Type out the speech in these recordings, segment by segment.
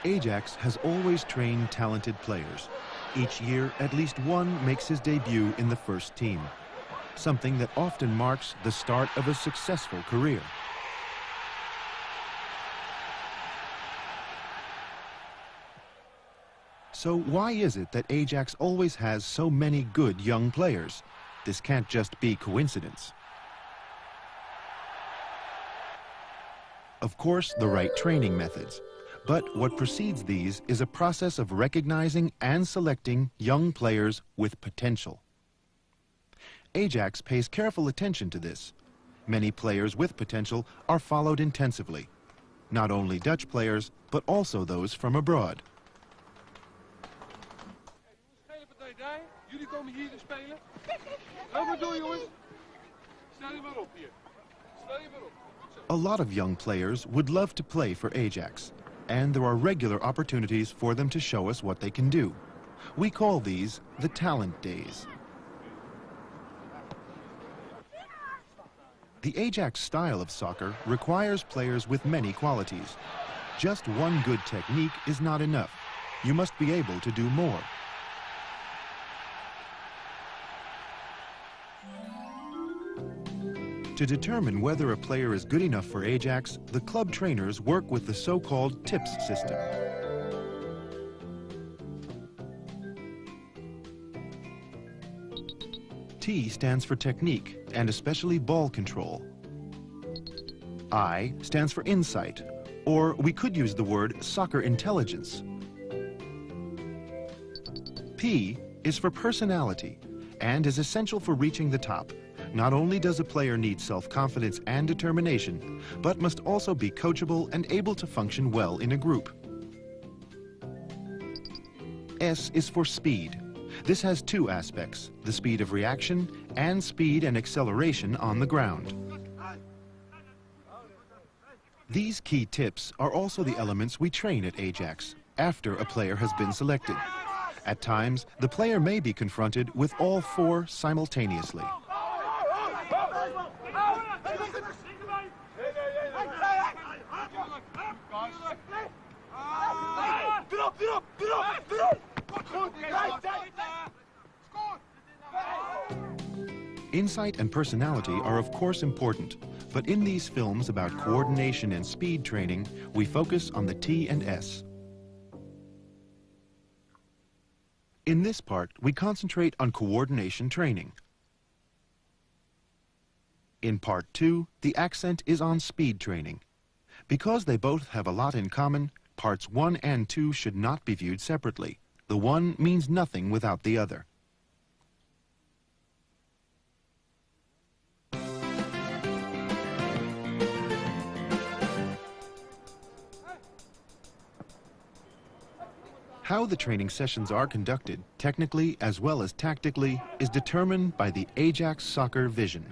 Ajax has always trained talented players. Each year, at least one makes his debut in the first team, something that often marks the start of a successful career. So why is it that Ajax always has so many good young players? This can't just be coincidence. Of course, the right training methods. But what precedes these is a process of recognizing and selecting young players with potential. Ajax pays careful attention to this. Many players with potential are followed intensively. Not only Dutch players, but also those from abroad. Jullie komen hier te spelen. Loop maar door, jongens. Stel je maar op hier. Stel je maar op. A lot of young players would love to play for Ajax, and there are regular opportunities for them to show us what they can do. We call these the talent days. The Ajax style of soccer requires players with many qualities. Just one good technique is not enough. You must be able to do more. To determine whether a player is good enough for Ajax, the club trainers work with the so-called TIPS system. T stands for technique, and especially ball control. I stands for insight, or we could use the word soccer intelligence. P is for personality, and is essential for reaching the top. Not only does a player need self-confidence and determination, but must also be coachable and able to function well in a group. S is for speed. This has two aspects, the speed of reaction and speed and acceleration on the ground. These key tips are also the elements we train at Ajax after a player has been selected. At times, the player may be confronted with all four simultaneously. Insight and personality are of course important, but in these films about coordination and speed training, we focus on the T and S. In this part, we concentrate on coordination training. In part 2, the accent is on speed training. Because they both have a lot in common, parts 1 and 2 should not be viewed separately. The one means nothing without the other. How the training sessions are conducted, technically as well as tactically, is determined by the Ajax soccer vision.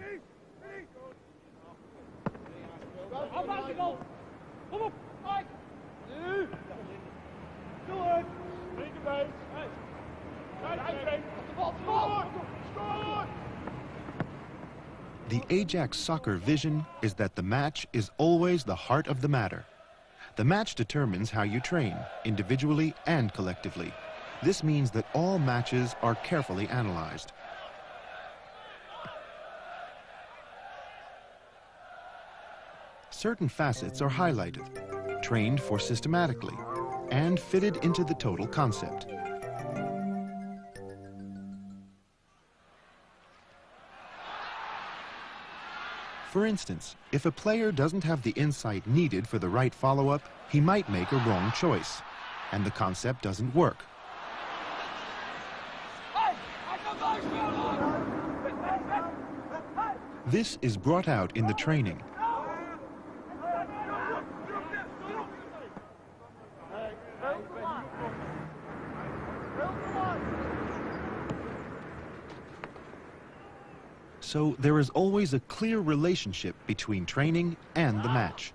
The Ajax soccer vision is that the match is always the heart of the matter. The match determines how you train, individually and collectively. This means that all matches are carefully analyzed. Certain facets are highlighted, trained for systematically, and fitted into the total concept. For instance, if a player doesn't have the insight needed for the right follow-up, he might make a wrong choice, and the concept doesn't work. This is brought out in the training. So there is always a clear relationship between training and the match.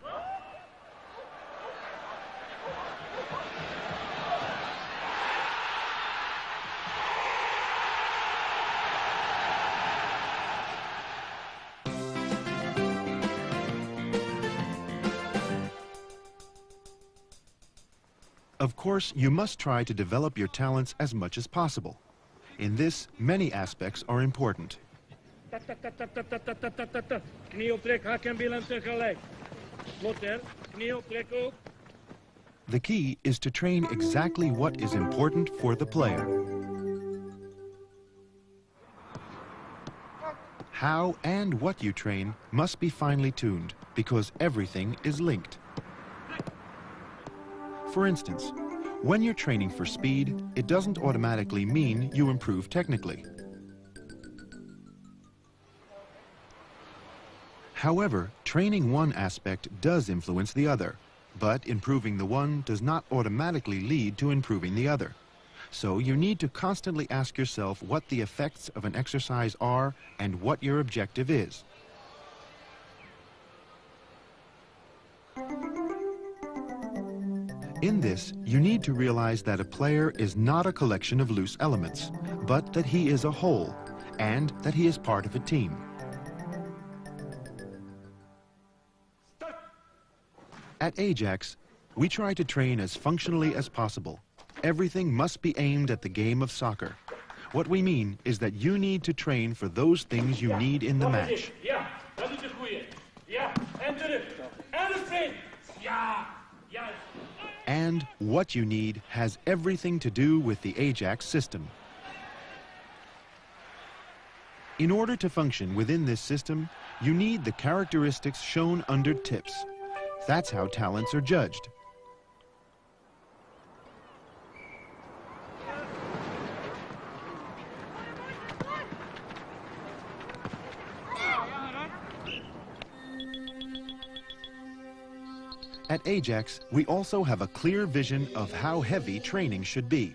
Of course, you must try to develop your talents as much as possible. In this, many aspects are important. The key is to train exactly what is important for the player. How and what you train must be finely tuned, because everything is linked. For instance, when you're training for speed, it doesn't automatically mean you improve technically. However, training one aspect does influence the other, but improving the one does not automatically lead to improving the other. So you need to constantly ask yourself what the effects of an exercise are and what your objective is. In this, you need to realize that a player is not a collection of loose elements, but that he is a whole, and that he is part of a team. At Ajax, we try to train as functionally as possible. Everything must be aimed at the game of soccer. What we mean is that you need to train for those things you need in the match. And what you need has everything to do with the Ajax system. In order to function within this system, you need the characteristics shown under tips. That's how talents are judged. At Ajax, we also have a clear vision of how heavy training should be.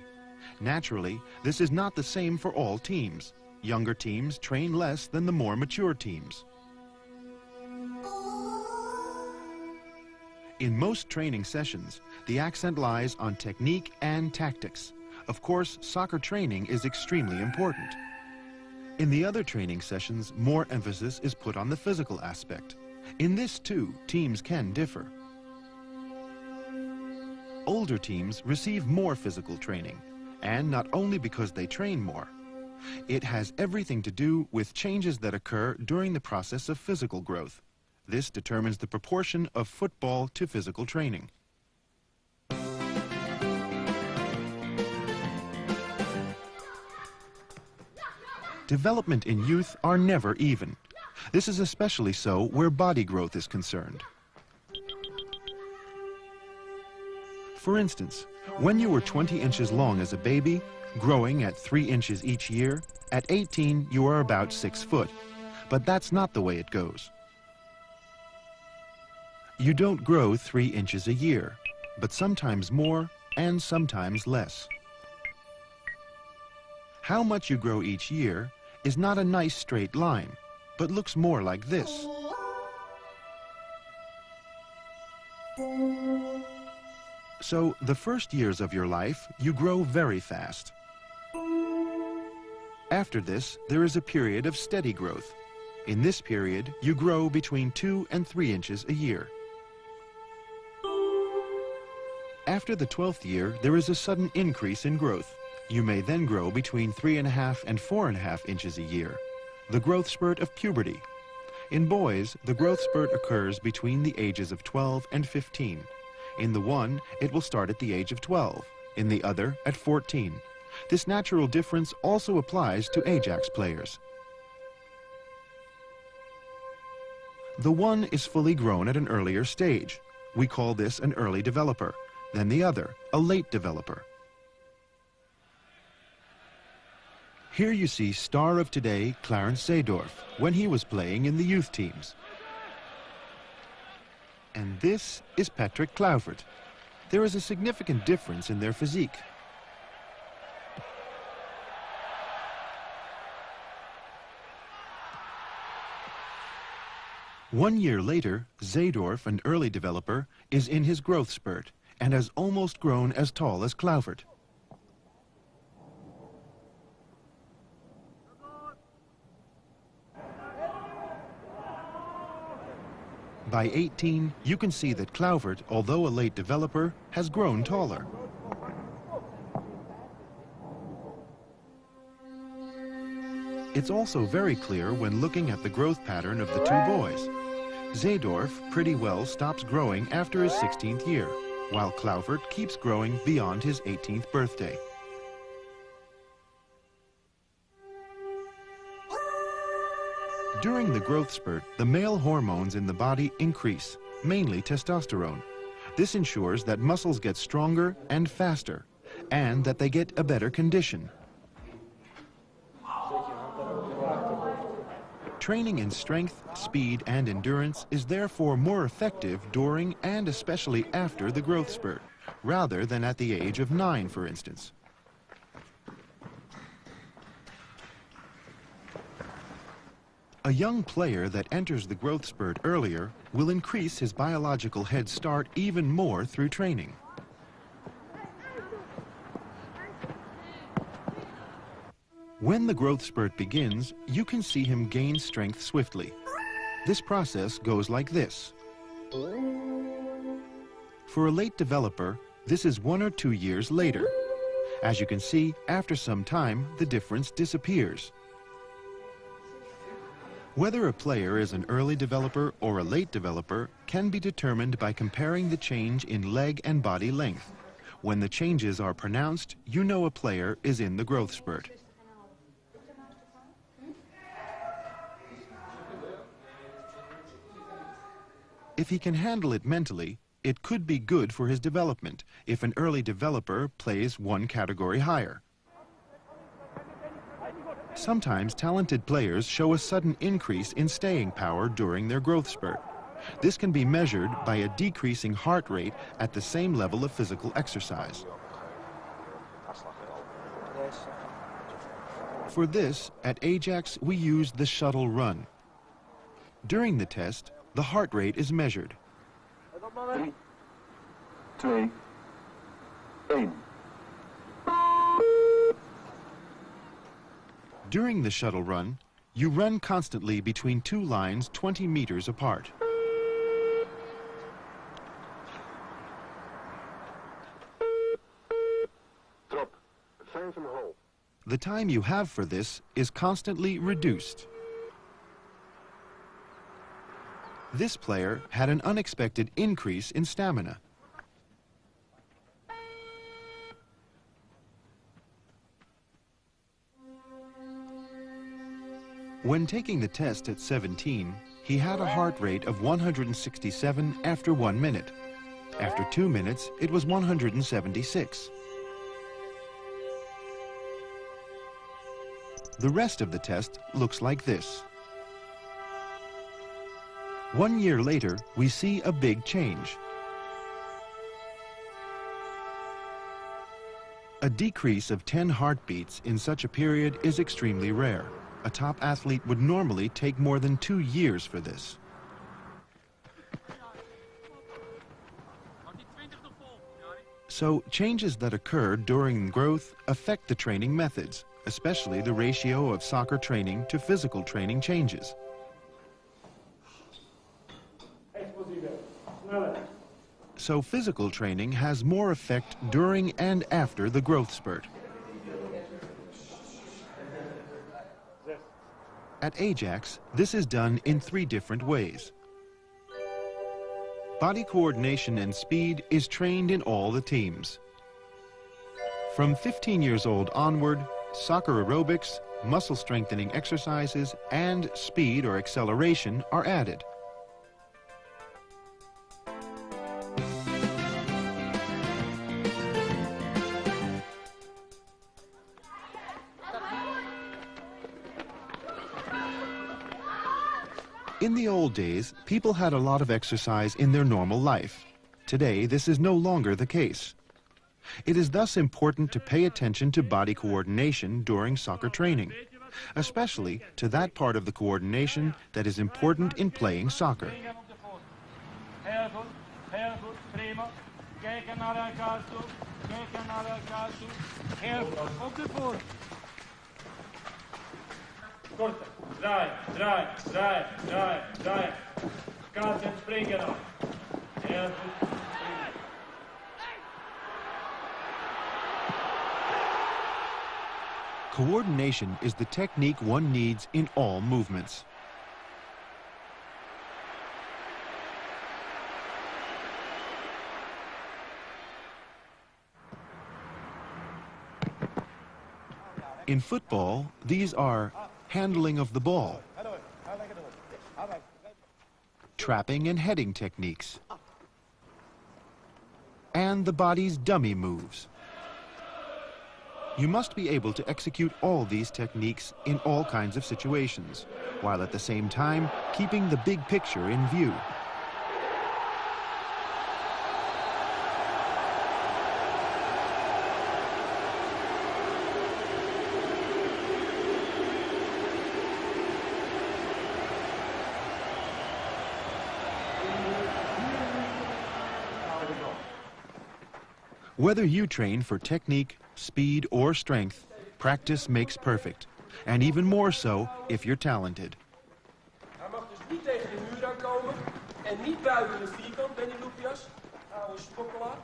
Naturally, this is not the same for all teams. Younger teams train less than the more mature teams. In most training sessions, the accent lies on technique and tactics. Of course, soccer training is extremely important. In the other training sessions, more emphasis is put on the physical aspect. In this too, teams can differ. Older teams receive more physical training, and not only because they train more. It has everything to do with changes that occur during the process of physical growth. This determines the proportion of football to physical training. Development in youth are never even. This is especially so where body growth is concerned. For instance, when you were 20 inches long as a baby, growing at 3 inches each year, at 18 you are about 6 foot. But that's not the way it goes. You don't grow 3 inches a year, but sometimes more and sometimes less. How much you grow each year is not a nice straight line, but looks more like this. So, the first years of your life, you grow very fast. After this, there is a period of steady growth. In this period, you grow between 2 and 3 inches a year. After the 12th year, there is a sudden increase in growth. You may then grow between 3.5 and 4.5 inches a year, the growth spurt of puberty. In boys, the growth spurt occurs between the ages of 12 and 15. In the one, it will start at the age of 12, in the other at 14. This natural difference also applies to Ajax players. The one is fully grown at an earlier stage. We call this an early developer. Then the other, a late developer. Here you see star of today, Clarence Seedorf, when he was playing in the youth teams. And this is Patrick Kluivert. There is a significant difference in their physique. One year later, Seedorf, an early developer, is in his growth spurt and has almost grown as tall as Kluivert. By 18, you can see that Kluivert, although a late developer, has grown taller. It's also very clear when looking at the growth pattern of the two boys. Zeedorf pretty well stops growing after his 16th year, while Klauvert keeps growing beyond his 18th birthday. During the growth spurt, the male hormones in the body increase, mainly testosterone. This ensures that muscles get stronger and faster, and that they get a better condition. Training in strength, speed, and endurance is therefore more effective during and especially after the growth spurt, rather than at the age of 9, for instance. A young player that enters the growth spurt earlier will increase his biological head start even more through training. When the growth spurt begins, you can see him gain strength swiftly. This process goes like this. For a late developer, this is 1 or 2 years later. As you can see, after some time, the difference disappears. Whether a player is an early developer or a late developer can be determined by comparing the change in leg and body length. When the changes are pronounced, you know a player is in the growth spurt. If he can handle it mentally, it could be good for his development if an early developer plays 1 category higher. Sometimes talented players show a sudden increase in staying power during their growth spurt. This can be measured by a decreasing heart rate at the same level of physical exercise. For this, at Ajax, we use the shuttle run. During the test, the heart rate is measured. 3, 2, 1. During the shuttle run, you run constantly between 2 lines 20 meters apart. Drop 5,5. The time you have for this is constantly reduced. This player had an unexpected increase in stamina. When taking the test at 17, he had a heart rate of 167 after 1 minute. After 2 minutes, it was 176. The rest of the test looks like this. 1 year later, we see a big change. A decrease of 10 heartbeats in such a period is extremely rare. A top athlete would normally take more than 2 years for this. So, changes that occur during growth affect the training methods, especially the ratio of soccer training to physical training changes. So, physical training has more effect during and after the growth spurt. At Ajax, this is done in 3 different ways. Body coordination and speed is trained in all the teams. From 15 years old onward, soccer aerobics, muscle strengthening exercises, and speed or acceleration are added. In the old days, people had a lot of exercise in their normal life. Today, this is no longer the case. It is thus important to pay attention to body coordination during soccer training, especially to that part of the coordination that is important in playing soccer. Korter. Draai, draai, draai, draai, draai. Kaatsen, springen dan. Heel goed. Coordination is the technique one needs in all movements. In football, these are handling of the ball, trapping and heading techniques, and the body's dummy moves. You must be able to execute all these techniques in all kinds of situations, while at the same time keeping the big picture in view. Whether you train for technique, speed, or strength, practice makes perfect. And even more so if you're talented. Hij mag dus niet tegen de muur aankomen en niet buiten de vierkant, Benny Loepias. Oude smokkelaar.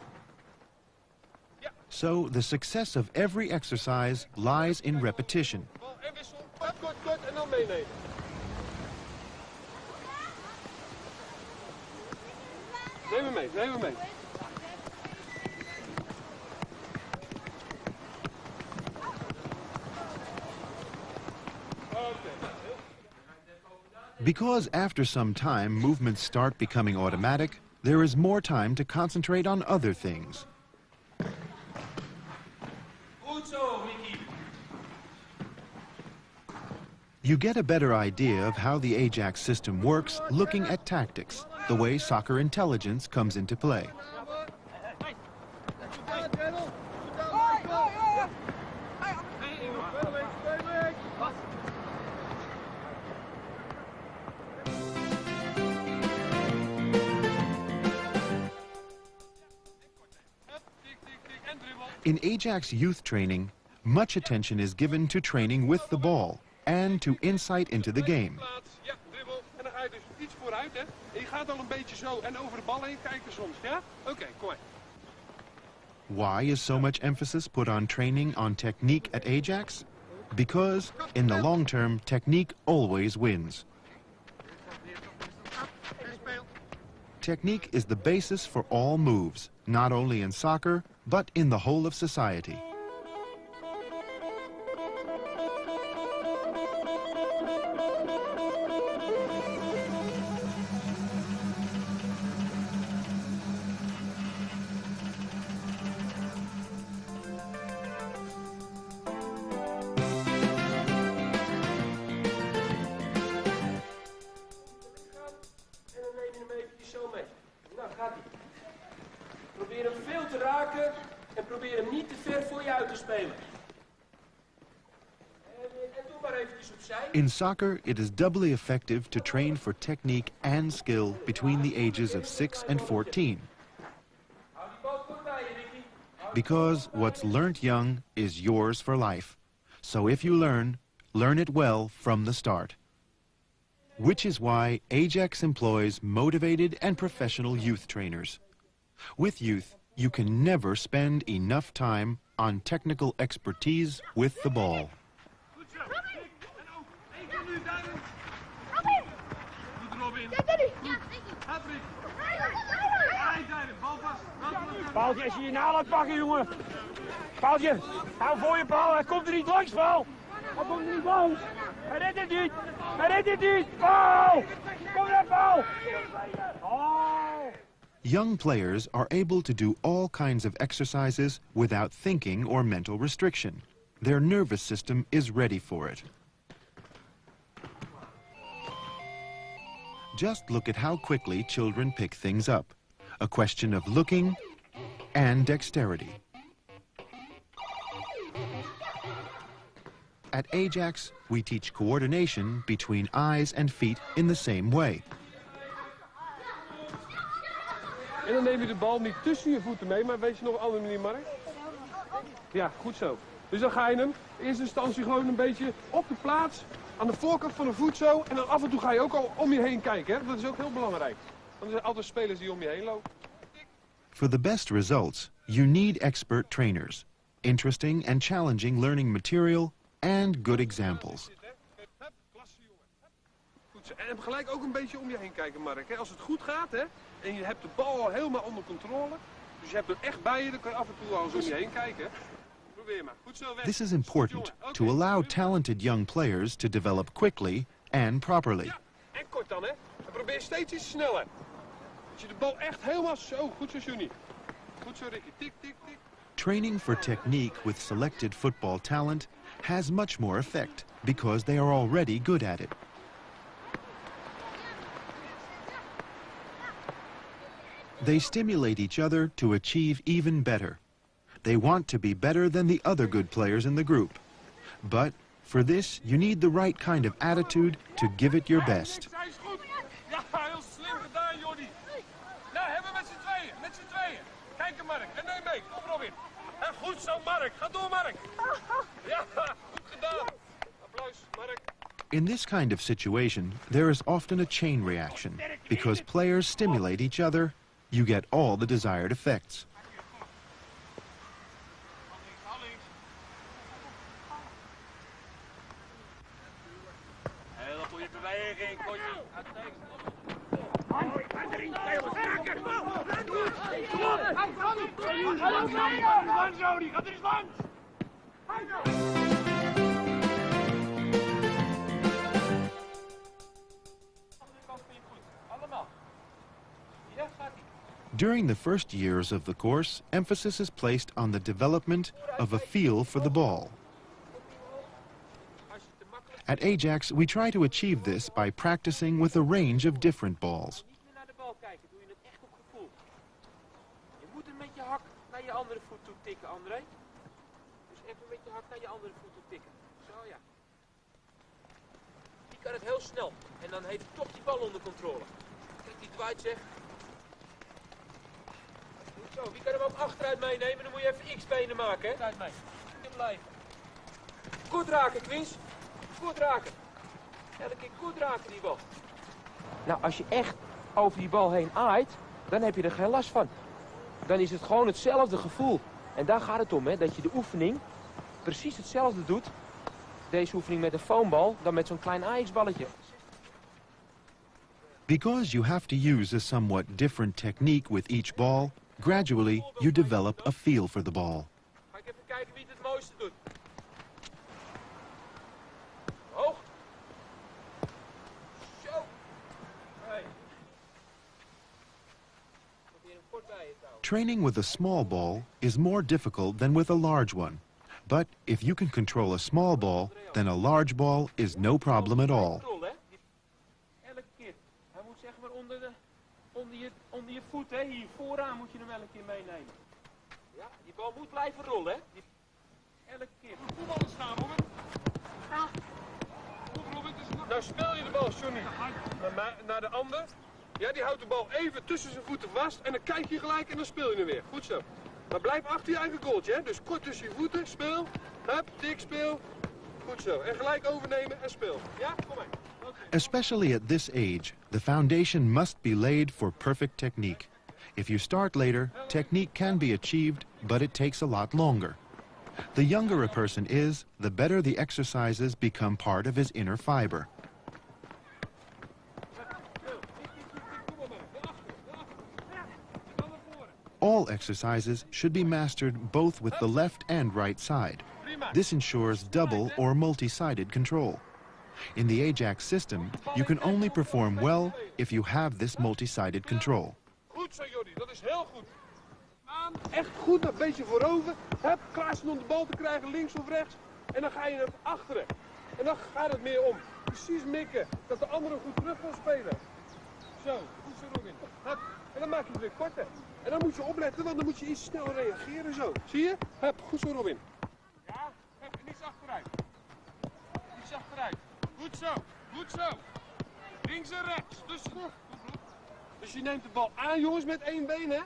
So the success of every exercise lies in repetition. Bal en wissel. Kort en dan meenemen. Neem hem mee. Because after some time movements start becoming automatic, there is more time to concentrate on other things. Goed zo, Mickey. You get a better idea of how the Ajax system works looking at tactics, the way soccer intelligence comes into play. In Ajax youth training, much attention is given to training with the ball and to insight into the game. Ja, dribbel. En dan ga je dus iets vooruit, hè. En je gaat al een beetje zo en over de bal heen kijken soms, ja? Oké, kom maar. Why is so much emphasis put on training on technique at Ajax? Because, in the long term, technique always wins. Technique is the basis for all moves, not only in soccer, but in the whole of society. Probeer hem veel te raken en probeer hem niet te ver voor je uit te spelen. En doe maar eventjes opzij. In soccer, it is doubly effective to train for technique and skill between the ages of 6 and 14. Hou die bal goed bij je, Ricky. Because what's learnt young is yours for life. So if you learn it well from the start. Which is why Ajax employs motivated and professional youth trainers. With youth, you can never spend enough time on technical expertise with the ball. Goed zo. En ook. Eén keer nu, Duinen. Goed, Robin. Patrick. Ai, Duinen. Bal vast. Paaltje, als je je na laat pakken, jongen. Paaltje, hou voor je paal. Hij komt er niet langs, Paal. Hij komt er niet langs. Hij redt het niet. Hij redt het niet. Paal. Kom er, Paal. Oh. Young players are able to do all kinds of exercises without thinking or mental restriction. Their nervous system is ready for it. Just look at how quickly children pick things up. A question of looking and dexterity. At Ajax, we teach coordination between eyes and feet in the same way. En dan neem je de bal niet tussen je voeten mee, maar weet je nog een andere manier, Mark? Ja, goed zo. Dus dan ga je hem in eerste instantie gewoon een beetje op de plaats, aan de voorkant van de voet zo. En dan af en toe ga je ook al om je heen kijken, hè? Dat is ook heel belangrijk. Want er zijn altijd spelers die om je heen lopen. For the best results, you need expert trainers, interesting and challenging learning material, and good examples. Hup, klasse jongen. Goed zo. En gelijk ook een beetje om je heen kijken, Mark. Hè? Als het goed gaat, hè, en je hebt de bal al helemaal onder controle, dus je hebt hem echt bij je, dan kan je af en toe al eens om je heen kijken. Probeer maar. Goed zo weg. This is important to allow talented young players to develop quickly and properly. Ja, en kort dan, hè. En probeer steeds iets sneller. Dat je de bal echt helemaal zo, goed zo, Johnny. Goed zo, Ricky. Tik, tik, tik. Training for technique with selected football talent has much more effect because they are already good at it. They stimulate each other to achieve even better. They want to be better than the other good players in the group. But for this, you need the right kind of attitude to give it your best. Hij is goed. Ja, heel slim gedaan, Jordi. Nou, hebben we met z'n tweeën. Met z'n tweeën. Kijk hem, Mark. En neem mee. Kom, Robin. En goed zo, Mark. Ga door, Mark. Ja, goed gedaan. Applaus, Mark. In this kind of situation, there is often a chain reaction. Because players stimulate each other, you get all the desired effects. Hele goede beweging, Potje. Gaat er eens langs! Allemaal. Ja, gaat ie. During the first years of the course, emphasis is placed on the development of a feel for the ball. At Ajax, we try to achieve this by practicing with a range of different balls. Niet meer naar de bal kijken, doe je het echt op gevoel. Je moet hem met je hak naar je andere voet toe tikken, André. Dus even met je hak naar je andere voet toe tikken. Zo ja. Die kan het heel snel. En dan heeft hij toch die bal onder controle. Kijk, die Dwight zegt. Goed zo, wie kan hem ook achteruit meenemen? Dan moet je even X-benen maken, hè? Achteruit mee. En blijven. Goed raken, Quins. Goed raken. Elke keer goed raken die bal. Nou, als je echt over die bal heen aait, dan heb je er geen last van. Dan is het gewoon hetzelfde gevoel. En daar gaat het om, hè, dat je de oefening precies hetzelfde doet. Deze oefening met een foambal, dan met zo'n klein Ajax-balletje. Because you have to use a somewhat different technique with each ball, gradually you develop a feel for the ball. Ga ik even kijken wie het het mooiste doet. Hoog. Zo. Hey. Probeer hem kort bij je te houden. Training with a small ball is more difficult than with a large one. But if you can control a small ball, then a large ball is no problem at all. Controle, hè? Elke keer. Hij moet zeg maar onder je voet, hè? Hier vooraan moet je hem elke keer meenemen. Ja, die bal moet blijven rollen, hè? Elke keer. Voetballers gaan, Robin. Goed, Robin. Nou speel je de bal, Johnny, naar de ander. Ja, die houdt de bal even tussen zijn voeten vast. En dan kijk je gelijk en dan speel je hem weer. Goed zo. Maar blijf achter je eigen goaltje, hè. Dus kort tussen je voeten, speel. Hup, tik, speel. Goed zo. En gelijk overnemen en speel. Ja, kom maar. Okay. Especially at this age, the foundation must be laid for perfect technique. If you start later, technique can be achieved, but it takes a lot longer. The younger a person is, the better the exercises become part of his inner fiber. All exercises should be mastered both with the left and right side. This ensures double or multi-sided control. In the Ajax system, you can only perform well if you have this multi-sided control. Goed zo, Jordi. Dat is heel goed. Aan. Echt goed, een beetje voorover. Hup, klaarstaan om de bal te krijgen, links of rechts. En dan ga je hem achteren. En dan gaat het meer om. Precies mikken, dat de andere goed terug wil spelen. Zo, goed zo, Robin. Hup. En dan maak je het weer korter. En dan moet je opletten, want dan moet je iets sneller reageren zo. Zie je? Hup, goed zo, Robin. Ja, hup, en iets achteruit. Iets achteruit. Goed zo, goed zo. Links en rechts. Dus je neemt de bal aan, jongens, met één been, hè.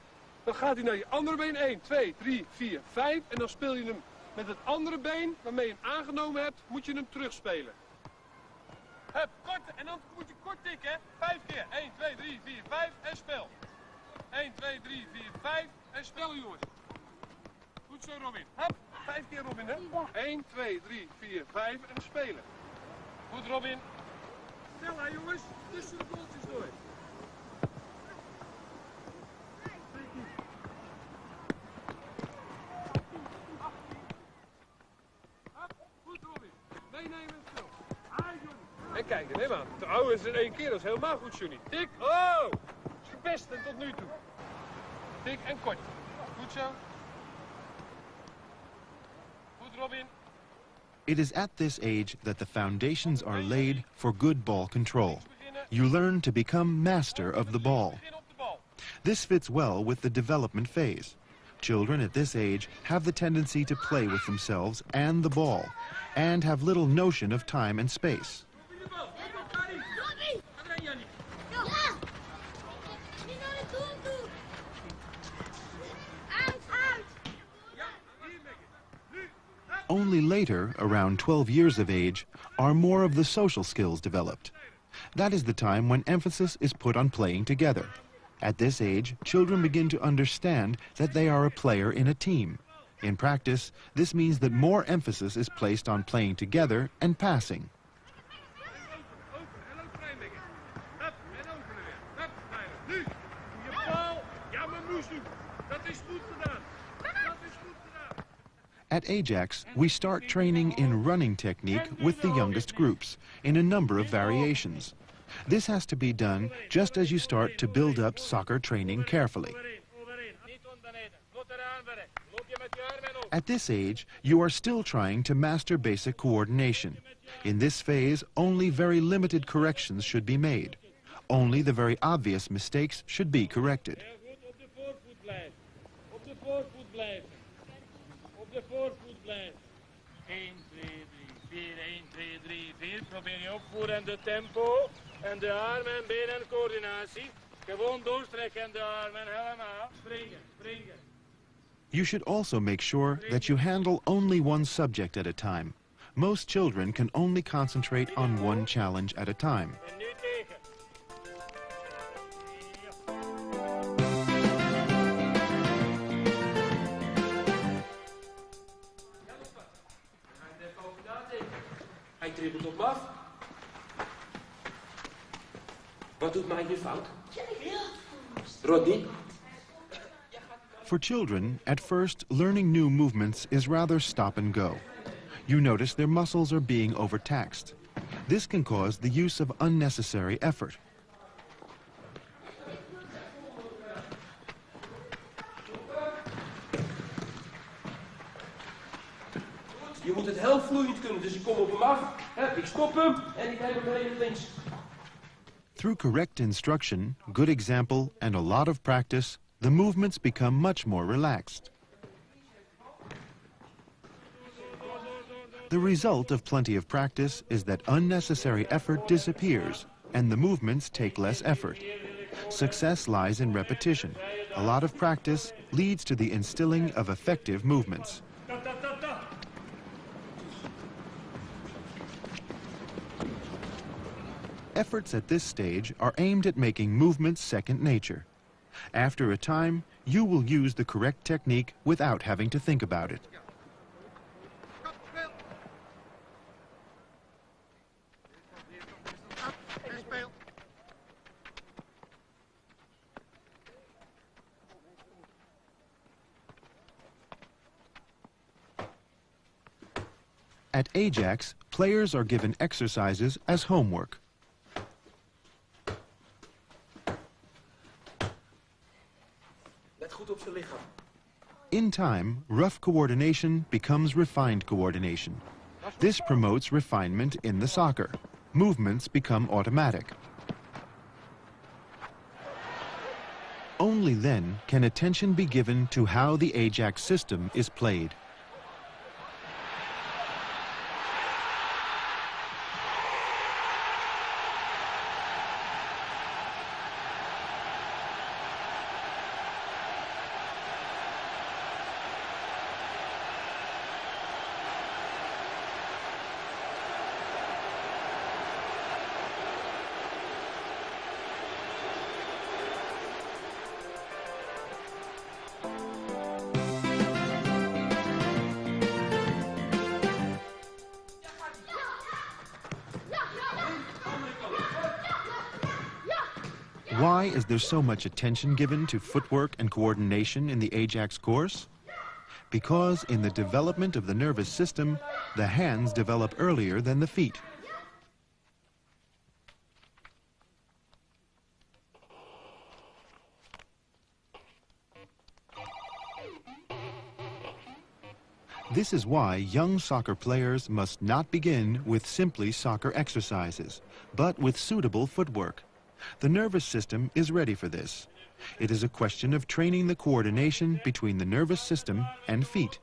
Dan gaat hij naar je andere been. 1, 2, 3, 4, 5. En dan speel je hem met het andere been waarmee je hem aangenomen hebt, moet je hem terugspelen. Hup, kort. En dan moet je kort tikken, hè. 5 keer. 1, 2, 3, 4, 5 en speel. 1, 2, 3, 4, 5 en spel, jongens. Goed zo, Robin. Hup. 5 keer Robin, hè? 1, 2, 3, 4, 5 en spelen. Goed, Robin. Snel, hè, jongens. Tussen de goaltjes door. Goed, Robin. Meenemen en snel. En kijk, neem aan. Oh, is in 1 keer. Dat is helemaal goed, Johnny. Tik. Oh! Dat is het beste tot nu toe. Tik en kort. Goed zo. Goed, Robin. It is at this age that the foundations are laid for good ball control. You learn to become master of the ball. This fits well with the development phase. Children at this age have the tendency to play with themselves and the ball, and have little notion of time and space. Only later, around 12 years of age, are more of the social skills developed. That is the time when emphasis is put on playing together. At this age, children begin to understand that they are a player in a team. In practice, this means that more emphasis is placed on playing together and passing. At Ajax, we start training in running technique with the youngest groups, in a number of variations. This has to be done just as you start to build up soccer training carefully. At this age, you are still trying to master basic coordination. In this phase, only very limited corrections should be made. Only the very obvious mistakes should be corrected. De voorvoet blijven. 1, 2, 3, 4, 1, 2, 3, 4. Probeer je opvoeren en de tempo. En de armen en benen en coördinatie. Gewoon doorstrekken en de armen helemaal. Springen, springen. You should also make sure that you handle only one subject at a time. Most children can only concentrate on one challenge at a time. En nu tegen. Hij dribbelt op me af. Wat doet mij nu fout? Rodney? For children, at first, learning new movements is rather stop and go. You notice their muscles are being overtaxed. This can cause the use of unnecessary effort. Je moet het heel vloeiend kunnen, dus ik kom op hem af, ik stop hem en ik neem hem even links. Through correct instruction, good example, and a lot of practice, the movements become much more relaxed. The result of plenty of practice is that unnecessary effort disappears, and the movements take less effort. Success lies in repetition. A lot of practice leads to the instilling of effective movements. Efforts at this stage are aimed at making movements second nature. After a time, you will use the correct technique without having to think about it. At Ajax, players are given exercises as homework. In time, rough coordination becomes refined coordination. This promotes refinement in the soccer. Movements become automatic. Only then can attention be given to how the Ajax system is played. Why is there so much attention given to footwork and coordination in the Ajax course? Because in the development of the nervous system, the hands develop earlier than the feet. This is why young soccer players must not begin with simply soccer exercises, but with suitable footwork. The nervous system is ready for this. It is a question of training the coordination between the nervous system and feet.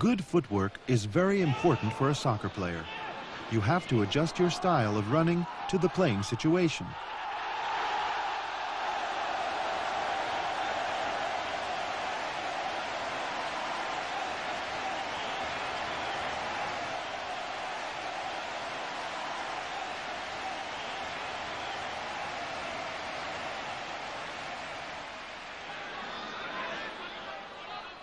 Good footwork is very important for a soccer player. You have to adjust your style of running to the playing situation.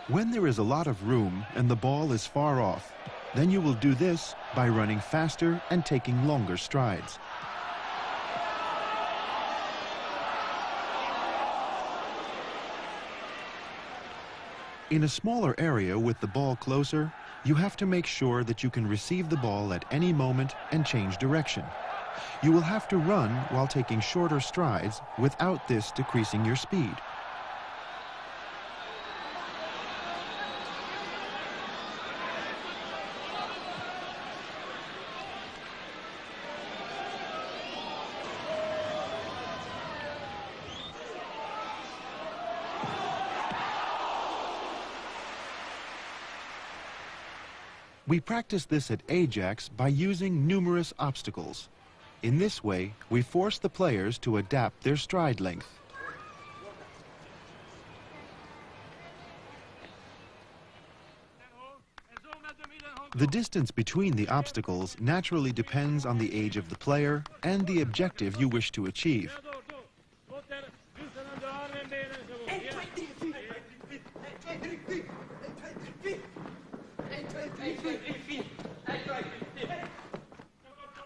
When there is a lot of room and the ball is far off, then you will do this by running faster and taking longer strides. In a smaller area with the ball closer, you have to make sure that you can receive the ball at any moment and change direction. You will have to run while taking shorter strides without this decreasing your speed. We practice this at Ajax by using numerous obstacles. In this way, we force the players to adapt their stride length. The distance between the obstacles naturally depends on the age of the player and the objective you wish to achieve.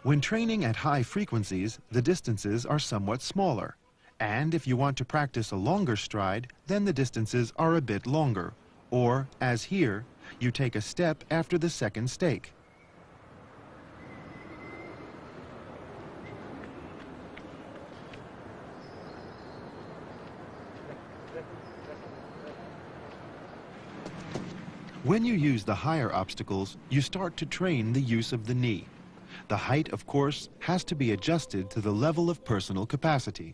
When training at high frequencies, the distances are somewhat smaller. And if you want to practice a longer stride, then the distances are a bit longer. Or, as here, you take a step after the second stake. When you use the higher obstacles, you start to train the use of the knee. The height, of course, has to be adjusted to the level of personal capacity.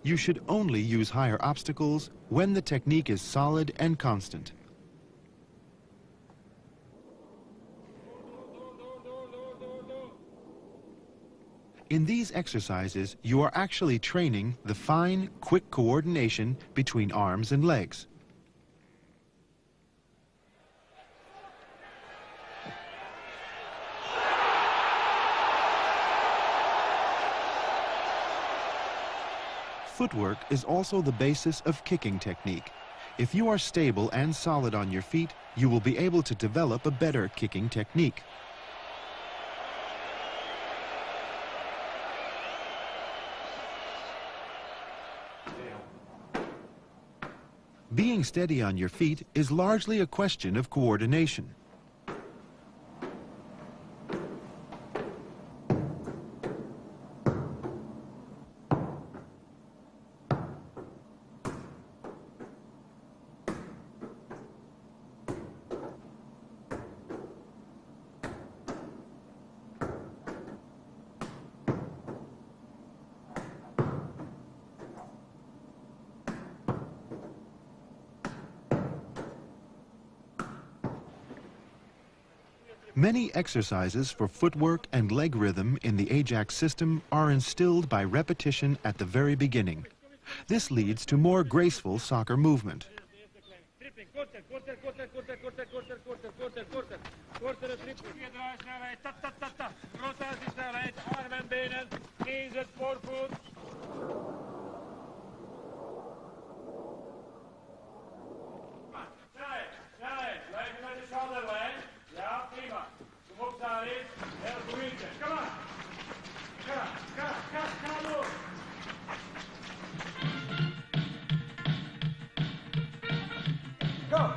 You should only use higher obstacles when the technique is solid and constant. In these exercises, you are actually training the fine, quick coordination between arms and legs. Footwork is also the basis of kicking technique. If you are stable and solid on your feet, you will be able to develop a better kicking technique. Being steady on your feet is largely a question of coordination. Many exercises for footwork and leg rhythm in the Ajax system are instilled by repetition at the very beginning. This leads to more graceful soccer movement. Ja, prima. Kom op daarin. Heel goed. Kom maar. Ga door. Go.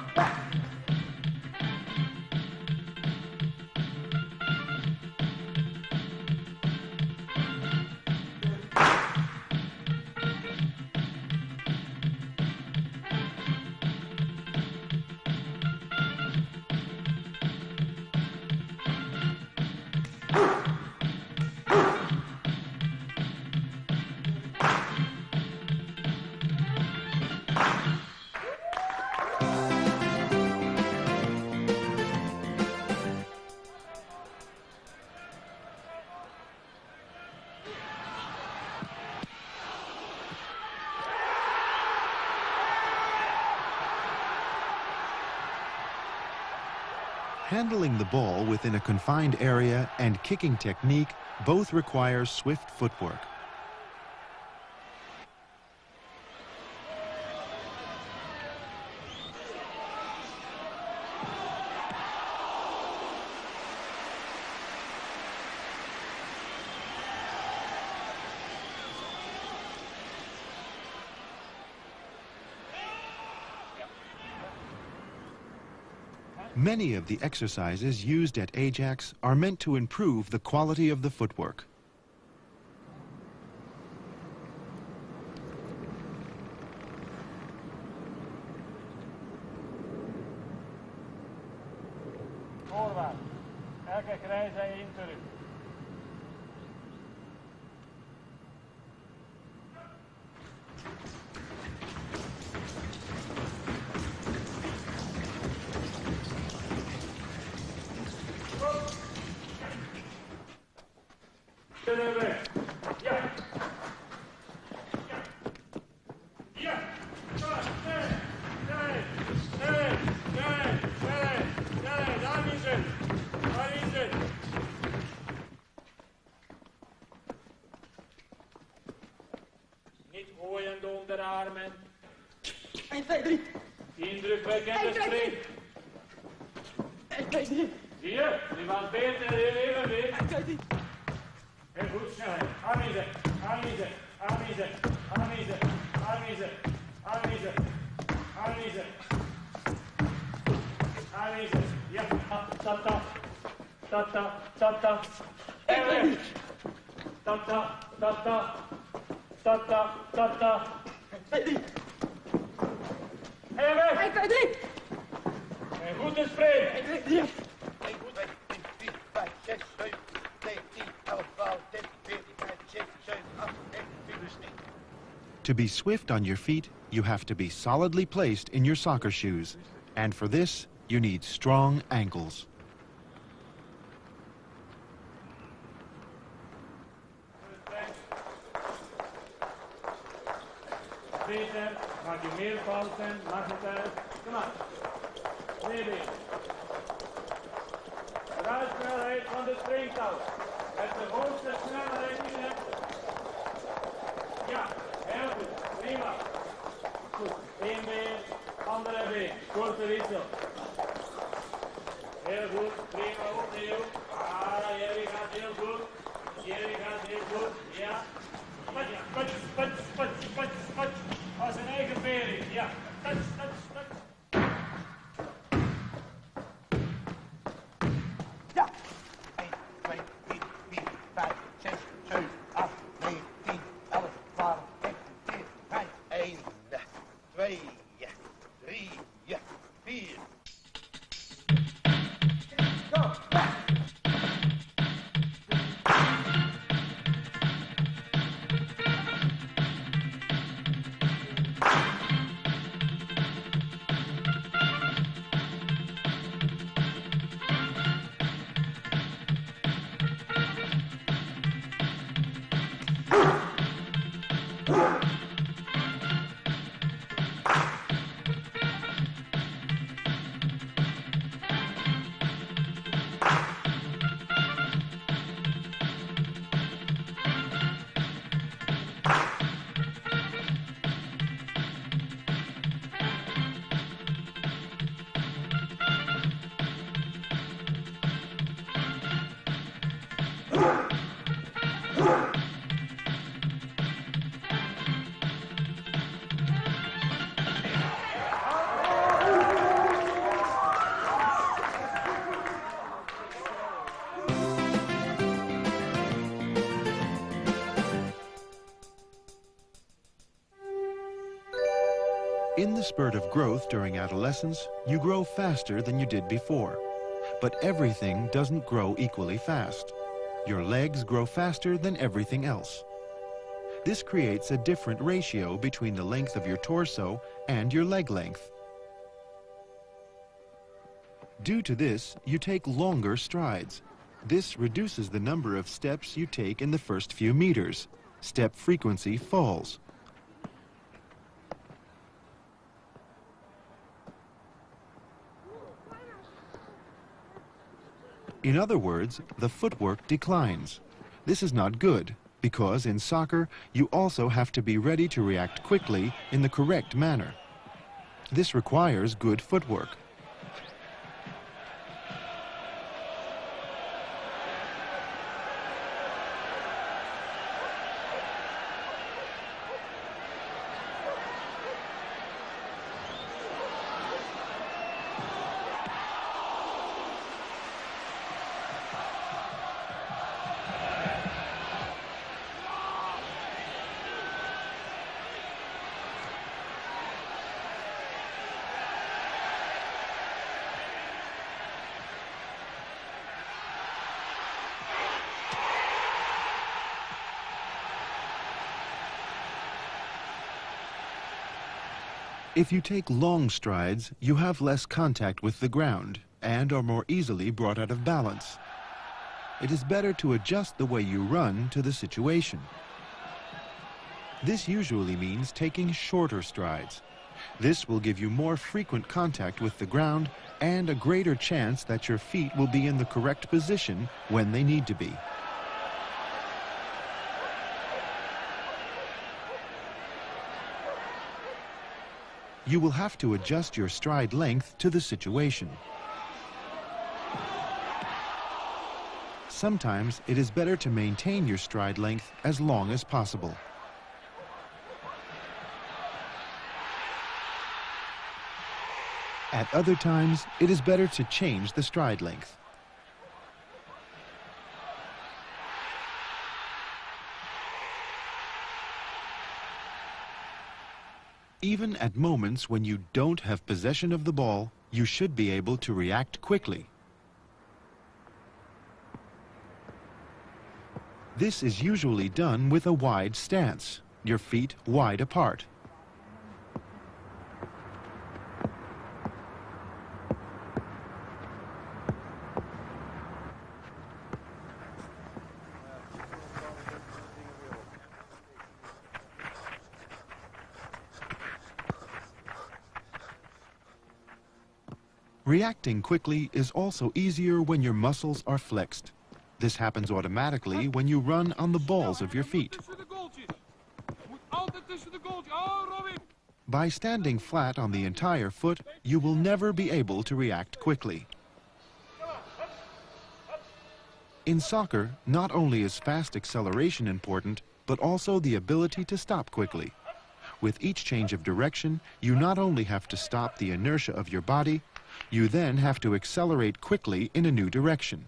Handling the ball within a confined area and kicking technique both require swift footwork. Many of the exercises used at Ajax are meant to improve the quality of the footwork. Voorwaarts. Elke grij zij in terug. Niet gooien de onderarmen. 1, 2, 3. Indrukwekkende spring. 1, 2, 3. Zie je? Die was beter even weer. 1, 2, 3. Heel goed, snelheid. Aanwiezen, aanwiezen, aanwiezen, aanwiezen, aanwiezen, aanwiezen, aanwiezen. Aanwiezen. Ja, tata, tata, tata. En weg. Tata, tata, tata, tata. 2, 3. En weg. 1, 2, 3. En goed te springen. 1, 2, 3. 1, 2, 3, 4, 5, 6, 7, 9, 10, 11, 12, 13, 14, 15, 16, 17, 18, 19, 20. To be swift on your feet, you have to be solidly placed in your soccer shoes. And for this, you need strong ankles. Peter, maak je meer fouten, mag het uit. Kom maar. Nee. Ruitsnelheid van de springtouw. Met de hoogste snelheid die je hebt. Ja, heel goed. Prima. Goed. Eén been, andere been. Korte wissel. Heel goed. Prima opnieuw. Jullie gaat heel goed. Jullie gaat heel goed. Ja. Spats. Als een eigen been. Ja. Touch. In the spurt of growth during adolescence, you grow faster than you did before. But everything doesn't grow equally fast. Your legs grow faster than everything else. This creates a different ratio between the length of your torso and your leg length. Due to this, you take longer strides. This reduces the number of steps you take in the first few meters. Step frequency falls. In other words, the footwork declines. This is not good, because in soccer, you also have to be ready to react quickly in the correct manner. This requires good footwork. If you take long strides, you have less contact with the ground and are more easily brought out of balance. It is better to adjust the way you run to the situation. This usually means taking shorter strides. This will give you more frequent contact with the ground and a greater chance that your feet will be in the correct position when they need to be. You will have to adjust your stride length to the situation. Sometimes it is better to maintain your stride length as long as possible. At other times, it is better to change the stride length. Even at moments when you don't have possession of the ball, you should be able to react quickly. This is usually done with a wide stance, your feet wide apart. Reacting quickly is also easier when your muscles are flexed. This happens automatically when you run on the balls of your feet. By standing flat on the entire foot, you will never be able to react quickly. In soccer, not only is fast acceleration important, but also the ability to stop quickly. With each change of direction, you not only have to stop the inertia of your body, you then have to accelerate quickly in a new direction.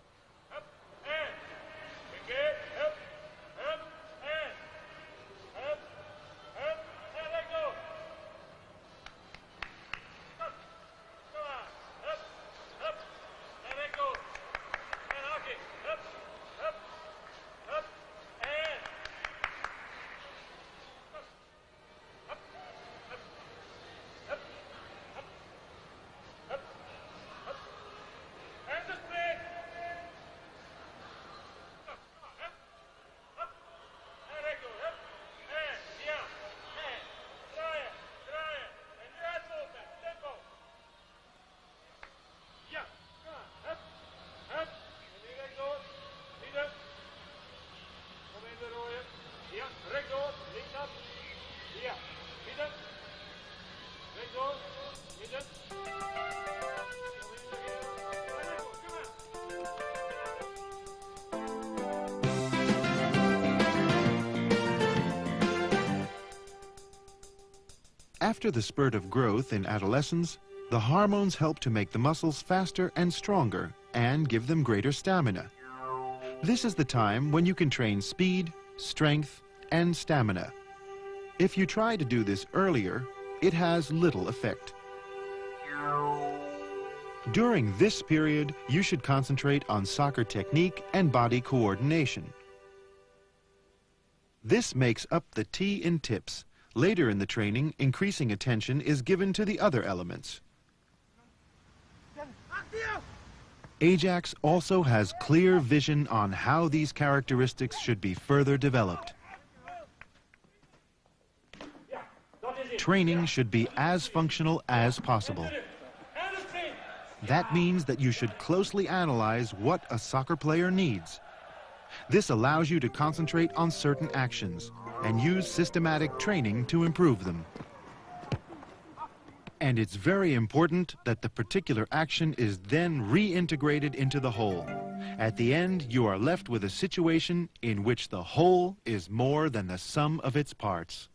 After the spurt of growth in adolescence, the hormones help to make the muscles faster and stronger and give them greater stamina. This is the time when you can train speed, strength, and stamina. If you try to do this earlier, it has little effect. During this period, you should concentrate on soccer technique and body coordination. This makes up the T in tips. Later in the training, increasing attention is given to the other elements. Ajax also has clear vision on how these characteristics should be further developed. Training should be as functional as possible. That means that you should closely analyze what a soccer player needs. This allows you to concentrate on certain actions and use systematic training to improve them. And it's very important that the particular action is then reintegrated into the whole. At the end, you are left with a situation in which the whole is more than the sum of its parts.